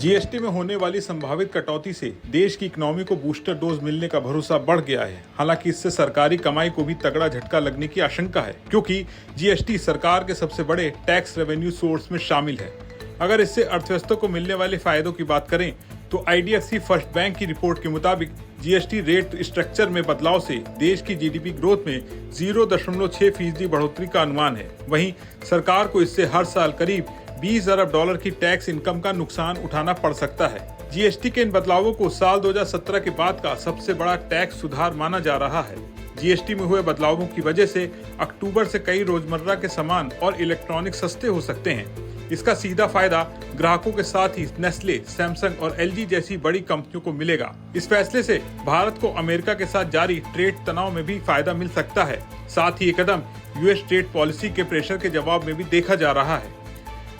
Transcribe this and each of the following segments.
GST में होने वाली संभावित कटौती से देश की इकोनॉमी को बूस्टर डोज मिलने का भरोसा बढ़ गया है। हालांकि इससे सरकारी कमाई को भी तगड़ा झटका लगने की आशंका है, क्योंकि जीएसटी सरकार के सबसे बड़े टैक्स रेवेन्यू सोर्स में शामिल है। अगर इससे अर्थव्यवस्था को मिलने वाले फायदों की बात करें तो IDFC फर्स्ट बैंक की रिपोर्ट के मुताबिक जीएसटी रेट स्ट्रक्चर में बदलाव से देश की जीडीपी ग्रोथ में 0.6% बढ़ोतरी का अनुमान है। वहीं सरकार को इससे हर साल करीब $20 अरब की टैक्स इनकम का नुकसान उठाना पड़ सकता है। जीएसटी के इन बदलावों को साल 2017 के बाद का सबसे बड़ा टैक्स सुधार माना जा रहा है। जीएसटी में हुए बदलावों की वजह से अक्टूबर से कई रोजमर्रा के सामान और इलेक्ट्रॉनिक सस्ते हो सकते हैं। इसका सीधा फायदा ग्राहकों के साथ ही नेस्ले, सैमसंग और LG जैसी बड़ी कंपनियों को मिलेगा। इस फैसले से भारत को अमेरिका के साथ जारी ट्रेड तनाव में भी फायदा मिल सकता है। साथ ही ये कदम यूएस ट्रेड पॉलिसी के प्रेशर के जवाब में भी देखा जा रहा है।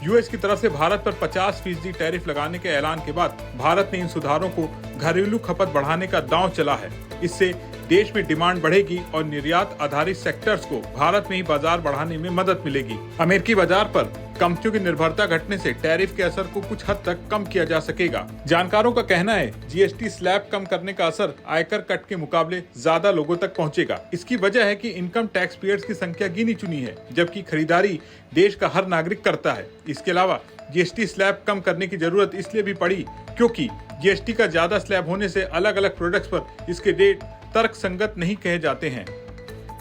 यूएस की तरफ से भारत पर 50% टैरिफ लगाने के ऐलान के बाद भारत ने इन सुधारों को घरेलू खपत बढ़ाने का दांव चला है। इससे देश में डिमांड बढ़ेगी और निर्यात आधारित सेक्टर्स को भारत में ही बाजार बढ़ाने में मदद मिलेगी। अमेरिकी बाजार पर कंपनियों की निर्भरता घटने से टैरिफ के असर को कुछ हद तक कम किया जा सकेगा। जानकारों का कहना है जीएसटी स्लैब कम करने का असर आयकर कट के मुकाबले ज्यादा लोगों तक पहुंचेगा। इसकी वजह है कि इनकम टैक्स पेयर्स की संख्या गिनी चुनी है, जबकि खरीदारी देश का हर नागरिक करता है। इसके अलावा जीएसटी स्लैब कम करने की जरूरत इसलिए भी पड़ी क्योंकि जीएसटी का ज्यादा स्लैब होने से अलग अलग प्रोडक्ट्स पर इसके रेट तर्क संगत नहीं कहे जाते हैं।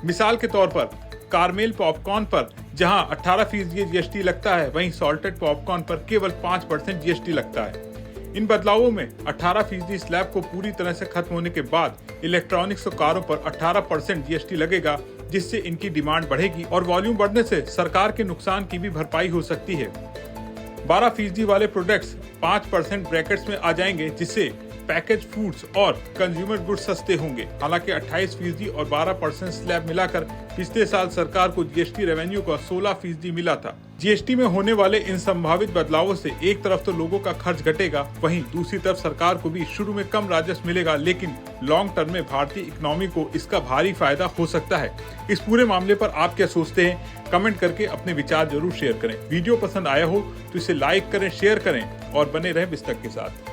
मिसाल के तौर पर कारमेल पॉपकॉर्न पर जहां 18% जीएसटी लगता है, वहीं सॉल्टेड पॉपकॉर्न पर केवल 5% जीएसटी लगता है। इन बदलावों में 18% स्लैब को पूरी तरह से खत्म होने के बाद इलेक्ट्रॉनिक्स और कारों पर 18% जीएसटी लगेगा, जिससे इनकी डिमांड बढ़ेगी और वॉल्यूम बढ़ने से सरकार के नुकसान की भी भरपाई हो सकती है। 12% वाले प्रोडक्ट्स 5% ब्रैकेट्स में आ जाएंगे, जिससे पैकेज फूड्स और कंज्यूमर गुड्स सस्ते होंगे। हालांकि 28% और 12% स्लैब मिलाकर पिछले साल सरकार को जीएसटी रेवेन्यू का 16% मिला था। जीएसटी में होने वाले इन संभावित बदलावों से एक तरफ तो लोगों का खर्च घटेगा, वहीं दूसरी तरफ सरकार को भी शुरू में कम राजस्व मिलेगा, लेकिन लॉन्ग टर्म में भारतीय इकोनॉमी को इसका भारी फायदा हो सकता है। इस पूरे मामले पर आप क्या सोचते हैं? कमेंट करके अपने विचार जरूर शेयर करें। वीडियो पसंद आया हो तो इसे लाइक करें, शेयर करें और बने रहें बिस्तक के साथ।